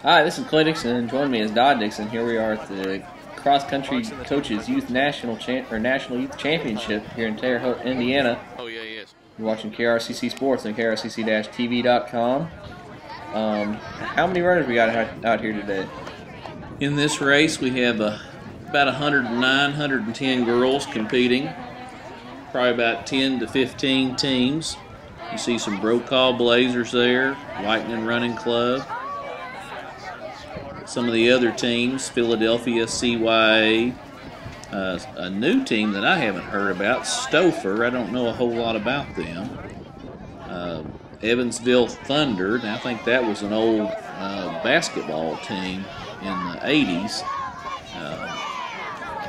Hi, this is Clay Dixon, and join me as Dodd Dixon. Here we are at the Cross Country Coaches Youth National Youth Championship here in Terre Haute, Indiana. Oh yeah, yes. You're watching KRCC Sports on krcc-tv.com. How many runners we got out here today? In this race, we have about 109, 110 girls competing. Probably about 10 to 15 teams. You see some Brokaw Blazers there, Lightning Running Club. Some of the other teams, Philadelphia CYA, a new team that I haven't heard about, Stouffer. I don't know a whole lot about them. Evansville Thunder. Now, I think that was an old basketball team in the 80s.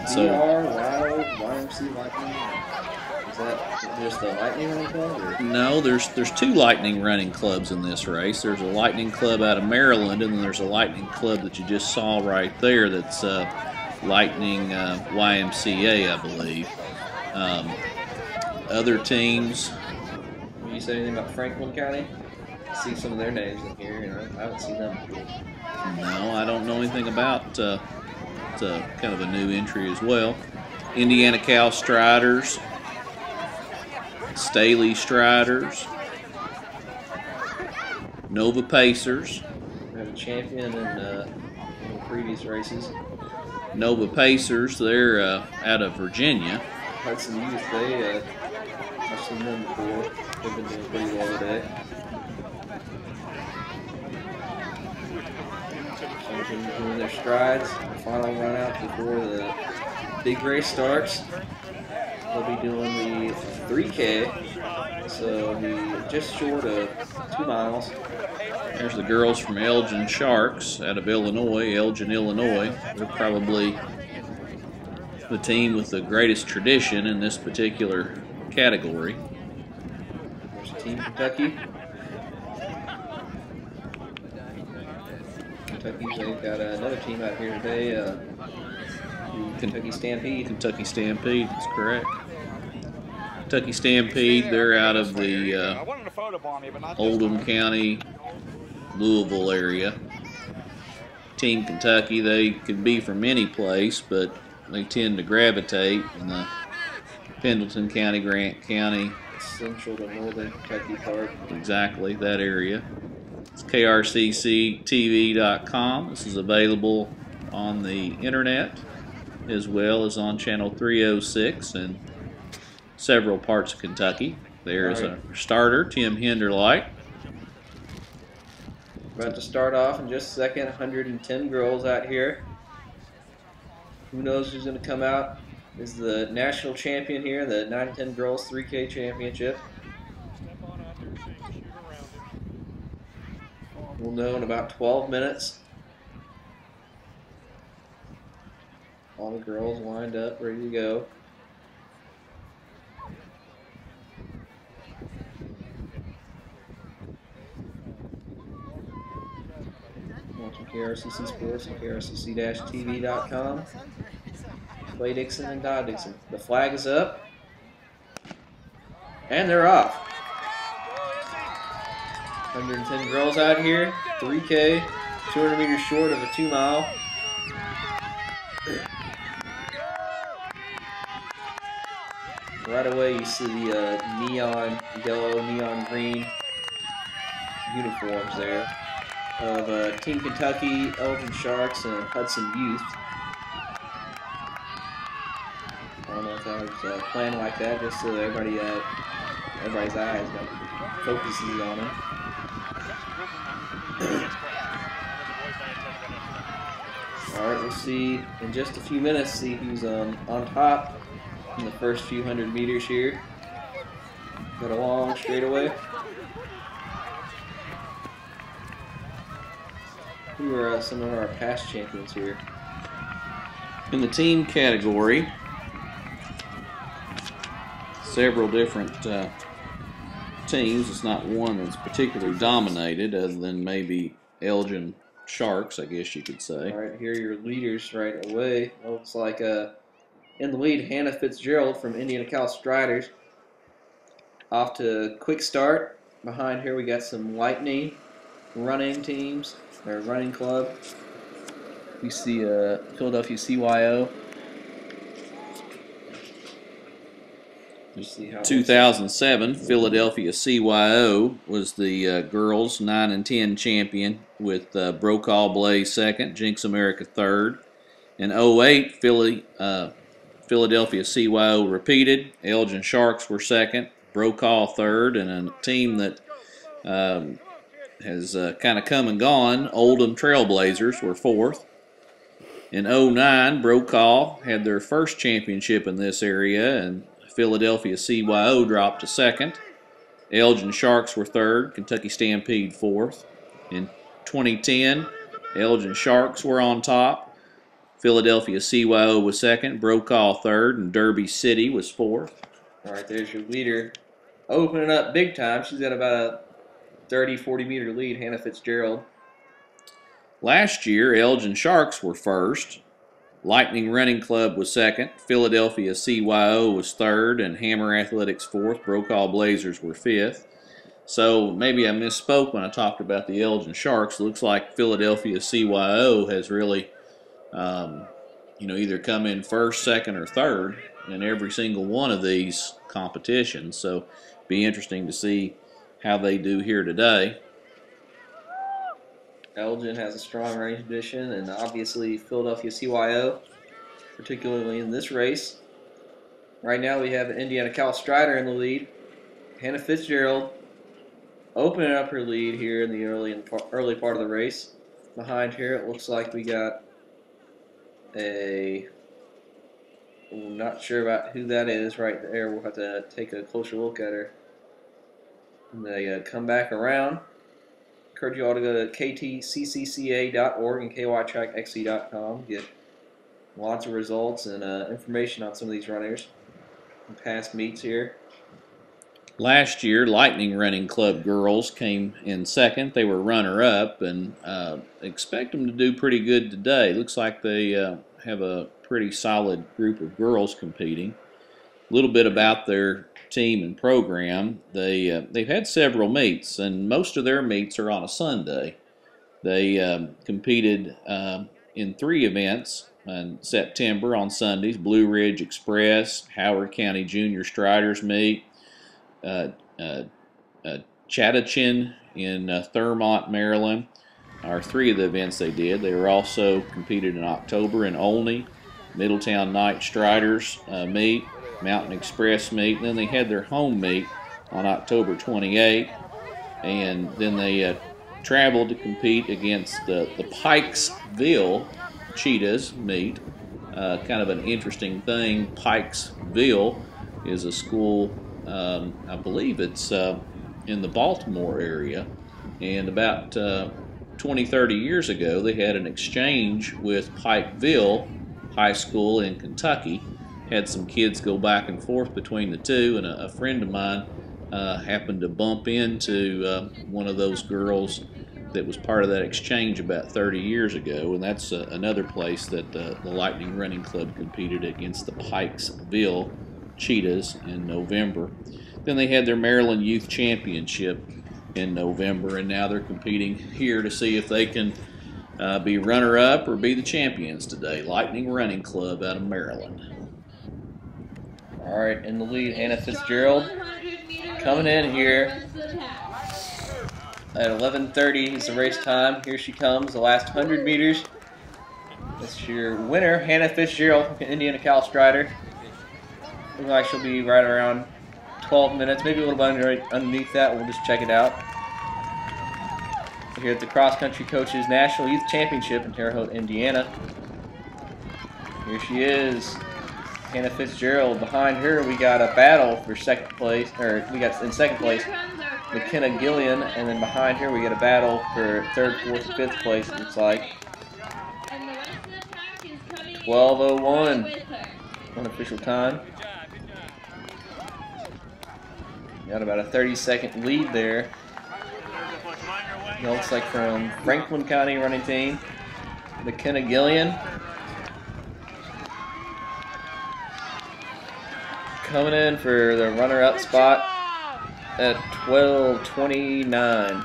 YMC Lightning. Is that just the Lightning Running Club? Or? No, there's two Lightning Running Clubs in this race. There's a Lightning Club out of Maryland, and then there's a Lightning Club that you just saw right there that's Lightning YMCA, I believe. Other teams. Will you say anything about Franklin County? I see some of their names in here, I haven't seen them before. No, I don't know anything about it's kind of a new entry as well. Indiana Cal Striders, Staley Striders, Nova Pacers. We have a champion in the previous races. Nova Pacers, they're out of Virginia. Hudson Youth, I've seen them before. They've been doing pretty well today. Doing their strides, final run out before the big race starts. They'll be doing the 3K, so be just short of 2 miles. There's the girls from Elgin Sharks out of Illinois, Elgin, Illinois. They're probably the team with the greatest tradition in this particular category. There's Team Kentucky. They've got another team out here today, the Kentucky Stampede. Kentucky Stampede, that's correct. Kentucky Stampede, they're out of the Oldham County, Louisville area. Team Kentucky, they can be from any place, but they tend to gravitate in the Pendleton County, Grant County. Central to northern Kentucky part. Exactly, that area. It's krcc-tv.com. This is available on the internet as well as on channel 306 in several parts of Kentucky. There is a starter, Tim Henderlight. About to start off in just a second. 110 girls out here. Who knows who's going to come out as the national champion here, the 9-10 girls 3K championship. We'll know in about 12 minutes. All the girls lined up, ready to go. Watching KRCC Sports and krcc-tv.com. Clay Dixon and Dodd Dixon. The flag is up. And they're off. 110 girls out here, 3K, 200 meters short of a 2 mile. Right away you see the neon yellow, neon green uniforms there of Team Kentucky, Elgin Sharks, and Hudson Youth. I don't know if that was planned like that, just so everybody's eyes focuses on them. Alright, we'll see in just a few minutes, see who's on top in the first few hundred meters here. Got a long straightaway. Who are some of our past champions here? In the team category, several different teams. It's not one that's particularly dominated other than maybe Elgin Sharks, I guess you could say. All right, here are your leaders right away. Looks like in the lead, Hannah Fitzgerald from Indiana Cal Striders. Off to a quick start. Behind here we got some Lightning running teams. their running club. We see Philadelphia CYO. See how 2007, Philadelphia CYO was the girls 9 and 10 champion with Brokaw Blaze second, Jinx America third. In 08, Philadelphia CYO repeated. Elgin Sharks were second, Brokaw third, and a team that has kind of come and gone, Oldham Trailblazers were fourth. In 09, Brokaw had their first championship in this area, and Philadelphia CYO dropped to second. Elgin Sharks were third, Kentucky Stampede fourth. In 2010, Elgin Sharks were on top. Philadelphia CYO was second, Brokaw third, and Derby City was fourth. All right, there's your leader. Opening up big time. She's got about a 30, 40-meter lead, Hannah Fitzgerald. Last year, Elgin Sharks were first. Lightning Running Club was second, Philadelphia CYO was third, and Hammer Athletics fourth. Brokaw Blazers were fifth. So maybe I misspoke when I talked about the Elgin Sharks. It looks like Philadelphia CYO has really, either come in first, second, or third in every single one of these competitions. So be interesting to see how they do here today. Elgin has a strong running tradition, and obviously Philadelphia CYO, particularly in this race. Right now we have Indiana Cal Strider in the lead. Hannah Fitzgerald opening up her lead here in the early part of the race. Behind here it looks like we got I'm not sure about who that is right there. We'll have to take a closer look at her. And they come back around. Encourage you all to go to ktccca.org and kytrackxc.com. Get lots of results and information on some of these runners and past meets here. Last year, Lightning Running Club girls came in second. They were runner-up, and expect them to do pretty good today. Looks like they have a pretty solid group of girls competing. A little bit about their team and program. They've had several meets, and most of their meets are on a Sunday. They competed in 3 events in September on Sundays: Blue Ridge Express, Howard County Junior Striders meet, Cccnyc in Thurmont, Maryland, are 3 of the events they did. They were also competed in October in Olney, Middletown Night Striders meet, Mountain Express meet, and then they had their home meet on October 28th, and then they traveled to compete against the Pikesville Cheetahs meet. Kind of an interesting thing. Pikesville is a school, I believe it's in the Baltimore area, and about 20-30 years ago they had an exchange with Pikeville High School in Kentucky. Had some kids go back and forth between the two, and a friend of mine happened to bump into one of those girls that was part of that exchange about 30 years ago, and that's another place that the Lightning Running Club competed against the Pikesville Cheetahs in November. Then they had their Maryland Youth Championship in November, and now they're competing here to see if they can be runner-up or be the champions today. Lightning Running Club out of Maryland. All right, in the lead, Hannah Fitzgerald coming in here at 11:30 is the race time. Here she comes, the last 100 meters. That's your winner, Hannah Fitzgerald, Indiana Cal Strider. Looks like she'll be right around 12 minutes, maybe a little bit underneath that. We'll just check it out. We're here at the Cross Country Coaches National Youth Championship in Terre Haute, Indiana. Here she is, Hannah Fitzgerald. Behind her, we got a battle for second place, or we got in second place McKenna Gillian, and then behind her we got a battle for third, fourth, fifth place. It looks like 12:01 unofficial time. Got about a 30-second lead there. It looks like from Franklin County running team, McKenna Gillian. Coming in for the runner-up spot at 12:29.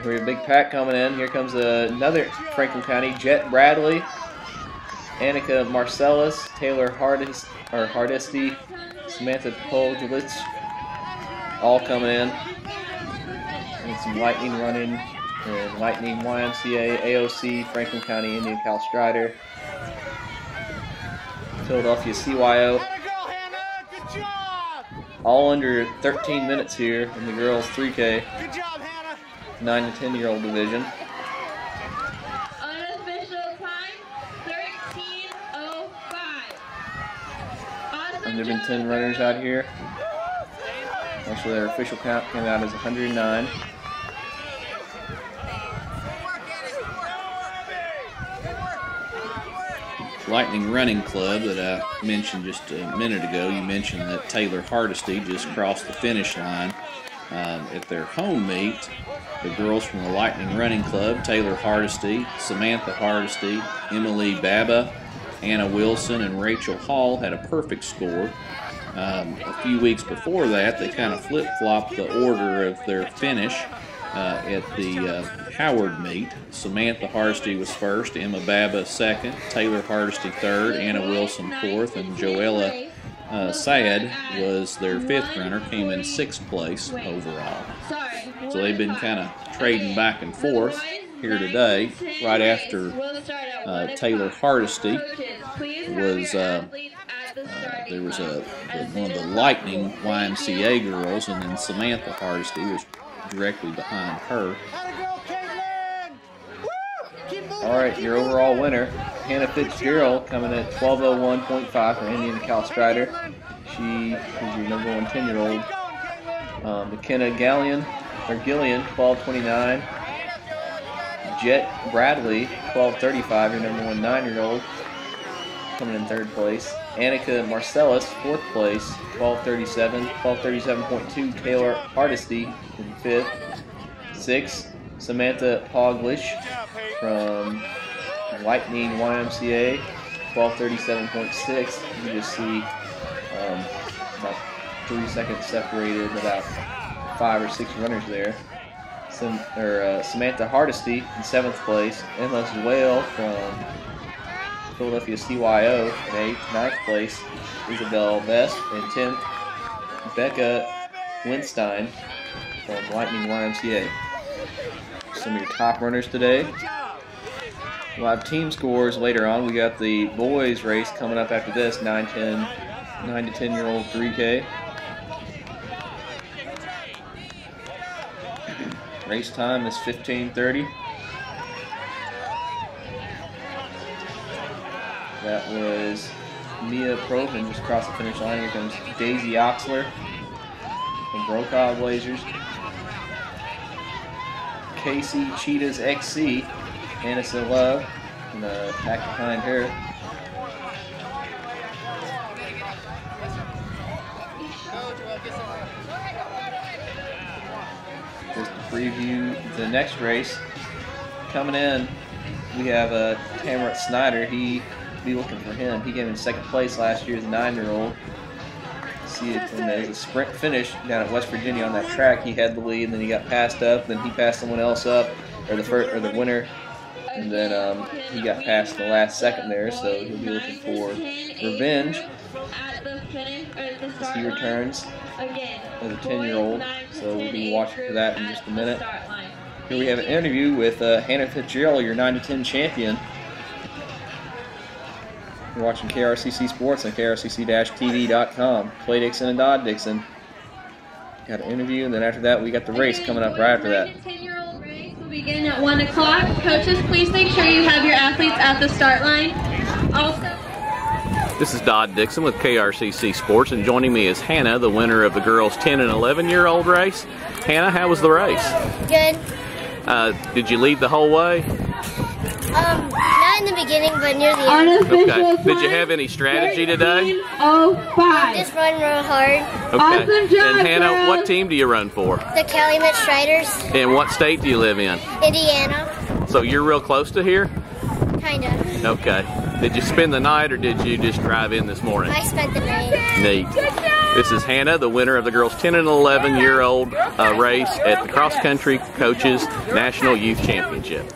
We have a big pack coming in. Here comes another Franklin County, Jet Bradley, Annika Marcellus, Taylor Hardesty, Samantha Poljelich, all coming in. And some Lightning running, and Lightning YMCA, AOC, Franklin County, Indian Cal Strider, Philadelphia CYO. All under 13 minutes here in the girls 3K, 9 to 10-year-old division. Unofficial time, 13:05. And there have been 10 runners out here. Actually, their official count came out as 109. Lightning Running Club that I mentioned just a minute ago. You mentioned that Taylor Hardesty just crossed the finish line at their home meet. The girls from the Lightning Running Club, Taylor Hardesty, Samantha Hardesty, Emily Baba, Anna Wilson, and Rachel Hall had a perfect score. A few weeks before that, they kind of flip-flopped the order of their finish at the Howard meet. Samantha Hardesty was first, Emma Baba second, Taylor Hardesty third, Anna Wilson fourth, and Joella Sayed was their fifth runner, came in 6th place overall. So they've been kind of trading back and forth here today. Right after Taylor Hardesty was there was one of the Lightning YMCA girls, and then Samantha Hardesty was directly behind her. All right, your overall winner, Hannah Fitzgerald, coming in at 12:01.5 for Indian Cal Strider. She is your number 1 10-year-old. McKenna Gillian, 12:29. Jet Bradley, 12:35, your number 1 9-year-old, coming in 3rd place. Annika Marcellus, 4th place, 12:37. 12:37.2, Taylor Hardesty in 5th. 6th, Samantha Poglish from Lightning YMCA, 12:37.6. You just see about 3 seconds separated, about 5 or 6 runners there. Samantha Hardesty in 7th place. Emma Whale from Philadelphia CYO in 8th. 9th place, Isabel Best in 10th. Becca Winstein from Lightning YMCA. Some of your top runners today. We'll have team scores later on. We got the boys race coming up after this, 9 to 10-year-old 3K. Race time is 15:30. That was Mia Proven just across the finish line. Here comes Daisy Oxler from Brokaw Blazers. Casey Cheetahs XC, Anissa Love, and back behind her. Just to preview the next race. Coming in, we have Tamara Snyder. Be looking for him. He came in 2nd place last year as a 9-year-old. See it when there's a sprint finish down at West Virginia on that track. He had the lead, and then he got passed up. Then he passed someone else up, or the winner, and then he got passed in the last second there. So he'll be looking for revenge as he returns as a 10-year-old. So we'll be watching for that in just a minute. Here we have an interview with Hannah Fitzgerald, your 9 to 10 champion. You're watching KRCC Sports on krcc-tv.com. Clay Dixon and Dodd Dixon. Got an interview, and then after that, we got the race coming up right after that. 10-year-old race will begin at 1 o'clock. Coaches, please make sure you have your athletes at the start line. Also, this is Dodd Dixon with KRCC Sports, and joining me is Hannah, the winner of the girls' 10 and 11-year-old race. Hannah, how was the race? Good. Did you lead the whole way? Not in the beginning, but near the end. Okay. Did you have any strategy today? Just run real hard. Okay. Awesome job, and Hannah, girl. what team do you run for? The Calumet Striders. And what state do you live in? Indiana. So you're real close to here? Kinda. Okay. Did you spend the night, or did you just drive in this morning? I spent the night. Neat. Good job! This is Hannah, the winner of the girls' 10 and 11-year-old race at the Cross Country Coaches National Youth Championship.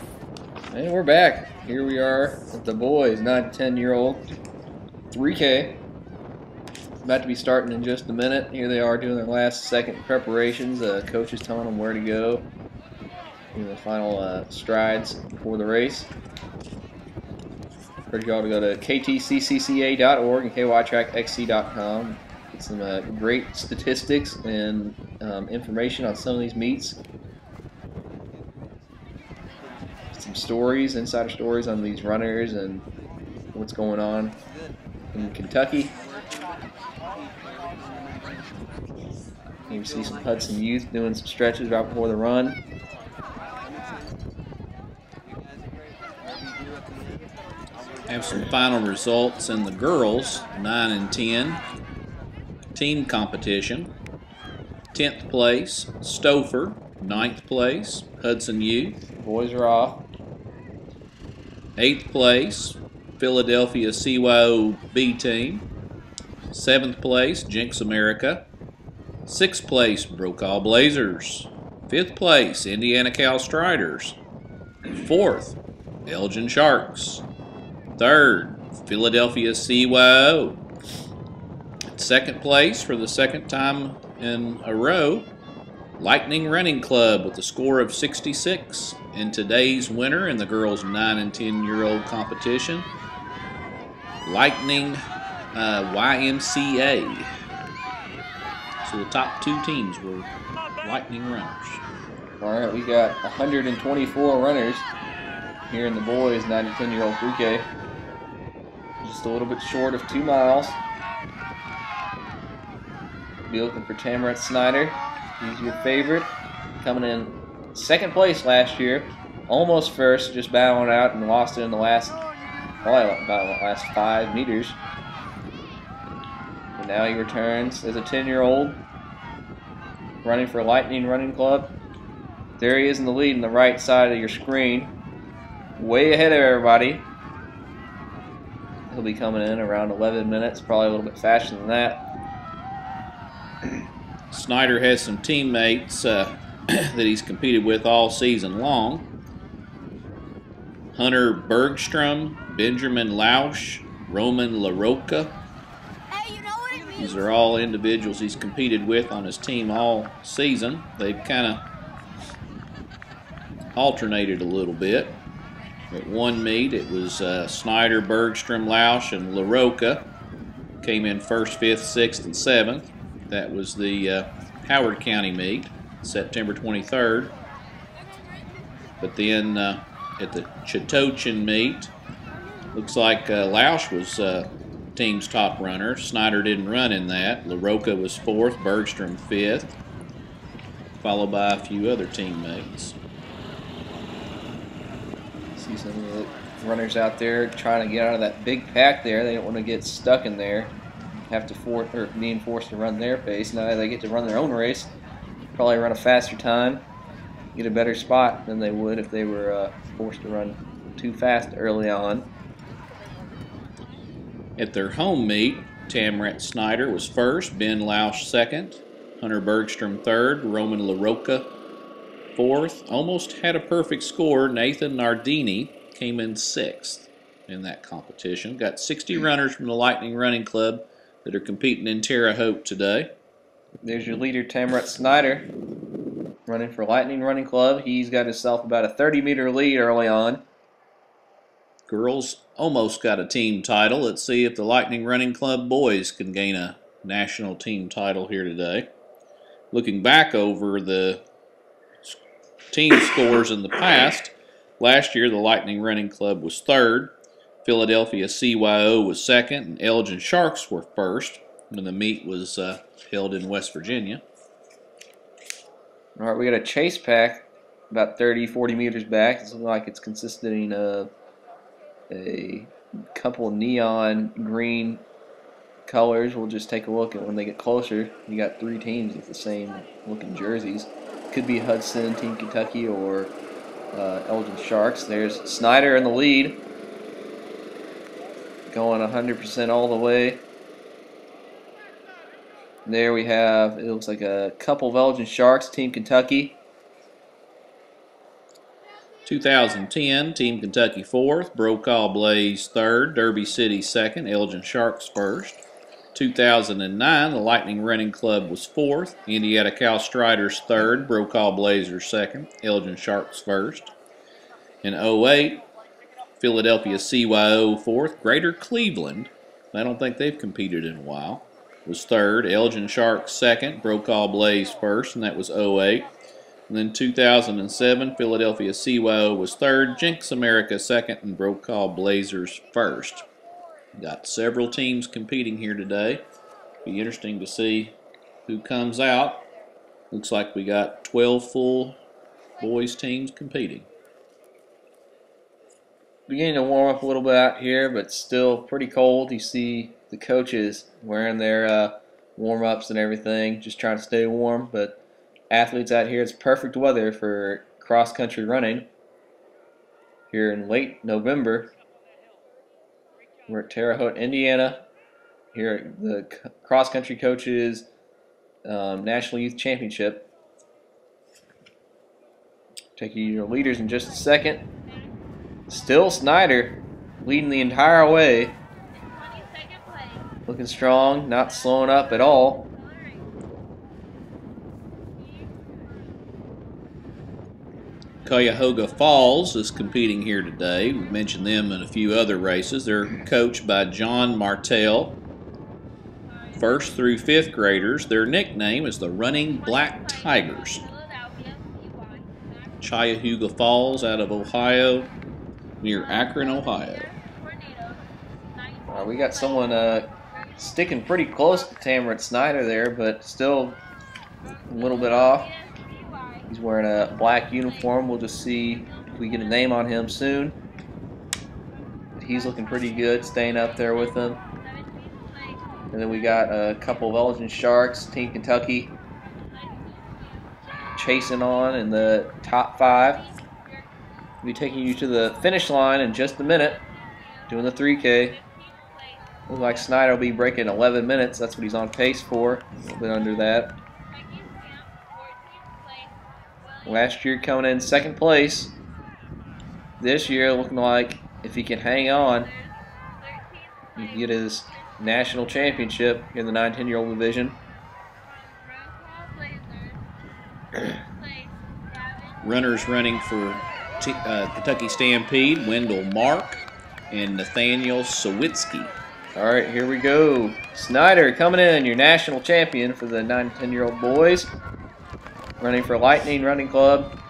And we're back. Here we are with the boys, 9 to 10-year-old 3K. About to be starting in just a minute. Here they are doing their last second preparations. Coach is telling them where to go. Doing the final strides before the race. Encourage y'all to go to ktccca.org and kytrackxc.com. Get some great statistics and information on some of these meets. Some stories, insider stories on these runners and what's going on in Kentucky. You see some Hudson youth doing some stretches right before the run. Have some final results in the girls 9 and 10 team competition. 10th place, Stouffer. 9th place, Hudson Youth. Boys are off. 8th place, Philadelphia CYO B team. 7th place, Jinx America. 6th place, Brokaw Blazers. 5th place, Indiana Cal Striders. 4th, Elgin Sharks. 3rd, Philadelphia CYO. 2nd place for the second time in a row, Lightning Running Club with a score of 66. And today's winner in the girls' 9 and 10-year-old competition, Lightning YMCA. So the top 2 teams were Lightning runners. All right, we got 124 runners here in the boys' 9 to 10-year-old 3K. Just a little bit short of 2 miles. Be looking for Tamrat Snyder. He's your favorite. Coming in 2nd place last year. Almost first, just battling out and lost it in the last, probably about the last 5 meters. And now he returns as a 10-year-old, running for Lightning Running Club. There he is in the lead on the right side of your screen. Way ahead of everybody. He'll be coming in around 11 minutes, probably a little bit faster than that. Snyder has some teammates that he's competed with all season long. Hunter Bergstrom, Benjamin Lausch, Roman LaRocca. These are all individuals he's competed with on his team all season. They've kind of alternated a little bit. At one meet, it was Snyder, Bergstrom, Lausch, and LaRocca. Came in 1st, 5th, 6th, and 7th. That was the Howard County meet, September 23rd. But then at the Cccnyc meet, looks like Lausch was team's top runner. Snyder didn't run in that. LaRocca was 4th, Bergstrom 5th, followed by a few other teammates. See some of the runners out there trying to get out of that big pack there. They don't want to get stuck in there. Have to being forced to run their pace. Now they get to run their own race, probably run a faster time, get a better spot than they would if they were forced to run too fast early on. At their home meet, Tamrat Snyder was 1st, Ben Lausch 2nd, Hunter Bergstrom 3rd, Roman LaRocca 4th. Almost had a perfect score. Nathan Nardini came in 6th in that competition. Got 60 runners from the Lightning Running Club that are competing in Terre Haute today. There's your leader, Tamrat Snyder, running for Lightning Running Club. He's got himself about a 30-meter lead early on. Girls almost got a team title. Let's see if the Lightning Running Club boys can gain a national team title here today. Looking back over the team scores in the past, last year the Lightning Running Club was 3rd. Philadelphia CYO was 2nd, and Elgin Sharks were 1st when the meet was held in West Virginia. All right, we got a chase pack about 30, 40 meters back. It's looking like it's consisting of a couple neon green colors. We'll just take a look at when they get closer. You got 3 teams with the same looking jerseys. Could be Hudson, Team Kentucky, or Elgin Sharks. There's Snyder in the lead, going 100% all the way. There we have, it looks like a couple of Elgin Sharks, Team Kentucky. 2010, Team Kentucky 4th, Brokaw Blaze 3rd, Derby City 2nd, Elgin Sharks 1st. 2009, the Lightning Running Club was 4th, Indiana Cal Striders 3rd, Brokaw Blazers 2nd, Elgin Sharks 1st. In 08, Philadelphia CYO 4th, Greater Cleveland, I don't think they've competed in a while, was 3rd, Elgin Sharks 2nd, Brokaw Blaze 1st, and that was 08. And then 2007, Philadelphia CYO was 3rd, Jinx America 2nd, and Brokaw Blazers 1st. Got several teams competing here today. Be interesting to see who comes out. Looks like we got 12 full boys teams competing. Beginning to warm up a little bit out here, but still pretty cold. You see the coaches wearing their warm-ups and everything, just trying to stay warm. But athletes out here, it's perfect weather for cross-country running. Here in late November, we're at Terre Haute, Indiana. Here at the cross-country coaches National Youth Championship. Take you to your leaders in just a second. Still Snyder leading the entire way. Looking strong, not slowing up at all. Cuyahoga Falls is competing here today. We've mentioned them in a few other races. They're coached by John Martell. 1st through 5th graders. Their nickname is the Running Black Tigers. Cuyahoga Falls out of Ohio, near Akron, Ohio. We got someone sticking pretty close to Tamron Snyder there, but still a little bit off. He's wearing a black uniform. We'll just see if we get a name on him soon. He's looking pretty good, staying up there with them. And then we got a couple of Elgin Sharks, Team Kentucky, chasing on in the top 5. We'll be taking you to the finish line in just a minute, doing the 3K. Looks like Snyder will be breaking 11 minutes. That's what he's on pace for, a little bit under that. Last year coming in 2nd place. This year looking like if he can hang on, he can get his national championship in the 9-10-year-old division. Runners running for Kentucky Stampede, Wendell Mark and Nathaniel Sawitsky. All right, here we go. Snyder coming in, your national champion for the 9-10-year-old boys. Running for Lightning Running Club.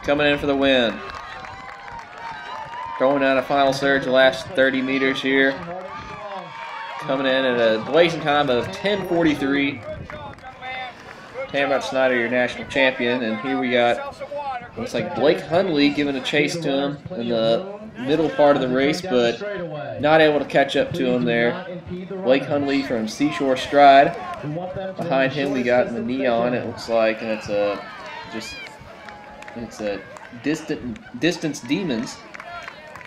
Coming in for the win. Throwing out a final surge the last 30 meters here. Coming in at a blazing time of 10:43. Tamron Snyder, your national champion. And here we got, looks like Blake Hundley giving a chase to him in the middle part of the race, but not able to catch up to him there. Blake Hundley from Seashore Stride. Behind him we got the neon, it looks like, and it's a Distance Demons.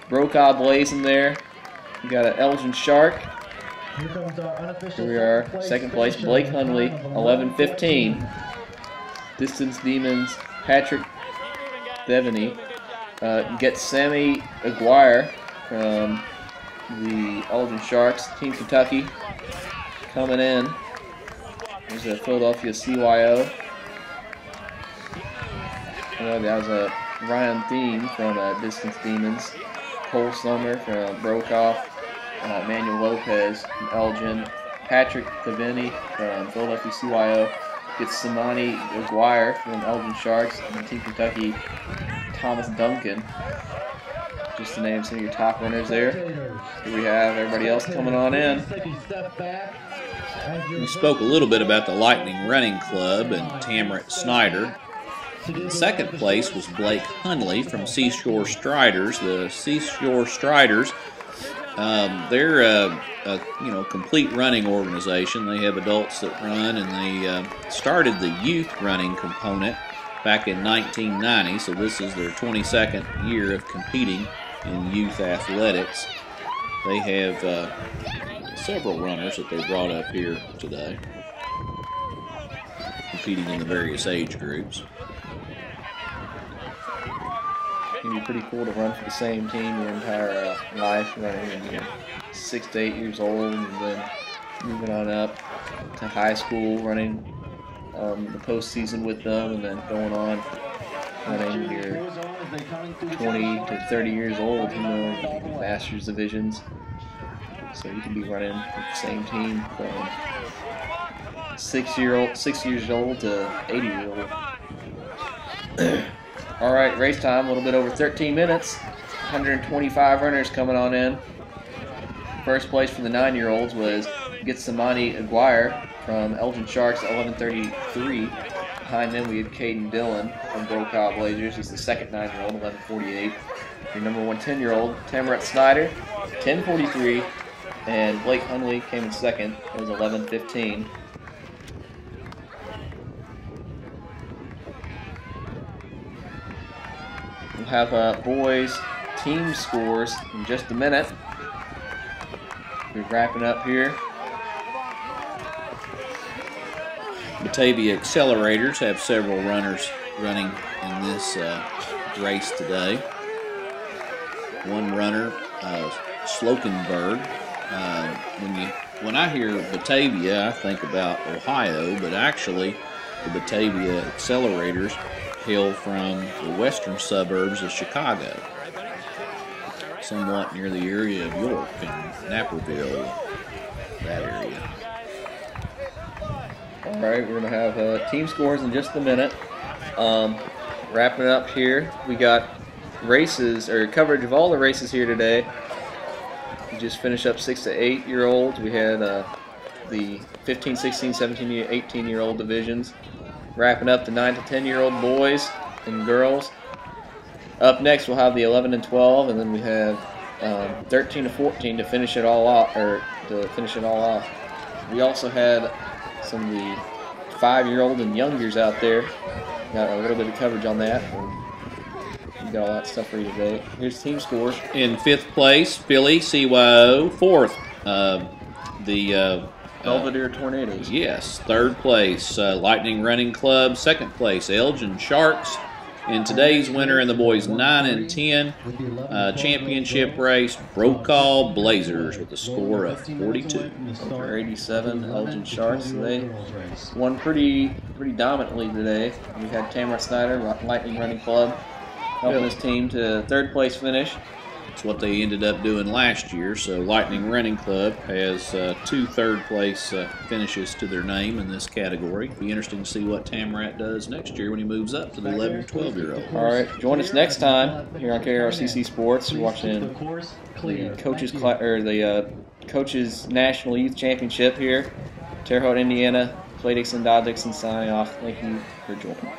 Brokaw Blaze in there. We got an Elgin Shark. Here we are, 2nd place, Blake Hundley, 11:15. Distance Demons, Patrick Devaney. Get Sammy Aguirre from the Elgin Sharks, Team Kentucky, coming in. There's a Philadelphia CYO. That was a Ryan Thiem from Distance Demons. Cole Summer from Brokaw. Manuel Lopez from Elgin. Patrick Devaney from Philadelphia CYO. Gets Samani Aguirre from Elgin Sharks. And Team Kentucky, Thomas Duncan. Just to name some of your top runners there. Here we have everybody else coming on in. We spoke a little bit about the Lightning Running Club and Tamron Snyder. In 2nd place was Blake Hundley from Seashore Striders. The Seashore Striders, they're a complete running organization. They have adults that run, and they started the youth running component back in 1990. So this is their 22nd year of competing in youth athletics. They have several runners that they brought up here today. competing in the various age groups. It can be pretty cool to run for the same team your entire life, running when you're 6 to 8 years old, and then moving on up to high school, running the postseason with them, and then going on running when you're 20 to 30 years old, you know, Masters divisions. So you can be running with the same team from 6 years old to 80 years old. All right, race time, a little bit over 13 minutes. 125 runners coming on in. First place for the 9-year-olds was Cccnyc Aguirre from Elgin Sharks at 11:33. Behind them, we had Caden Dillon from Brokaw Blazers. He's the second 9-year-old, 11:48. Your number one 10-year-old, Tamrat Snyder, 10:43. And Blake Hunley came in second. It was 11:15. We'll have boys' team scores in just a minute. We're wrapping up here. Batavia Accelerators have several runners running in this race today. One runner, Slokenberg. When I hear Batavia, I think about Ohio, but actually the Batavia Accelerators hail from the western suburbs of Chicago, somewhat near the area of York and Naperville, that area. All right, we're going to have team scores in just a minute. Wrapping up here, we got races, or coverage of all the races here today. We just finished up 6 to 8-year-olds. We had the 15, 16, 17, 18-year-old divisions. Wrapping up the 9 to 10-year-old boys and girls. Up next, we'll have the 11 and 12, and then we have 13 to 14 to finish it all off. We also had some of the 5-year-old and youngers out there. Got a little bit of coverage on that. We got all that stuff for you today. Here's team scores. In 5th place, Philly CYO. 4th, the Belvedere Tornadoes. Yes. 3rd place, Lightning Running Club. 2nd place, Elgin Sharks. And today's winner in the boys 9 and 10 championship race, Brokaw Blazers, with a score of 42. Over 87, Elgin Sharks. They won pretty dominantly today. We had Tamrat Snyder, Lightning Running Club, helping his team to 3rd place finish. That's what they ended up doing last year. So Lightning Running Club has 2 3rd place finishes to their name in this category. Be interesting to see what Tamrat does next year when he moves up to the 11 and 12-year-old. All right, join us next time here on KRCC Sports. You're watching the Coaches National Youth Championship here, Terre Haute, Indiana. Clay Dixon, Dodd Dixon signing off. Thank you for joining.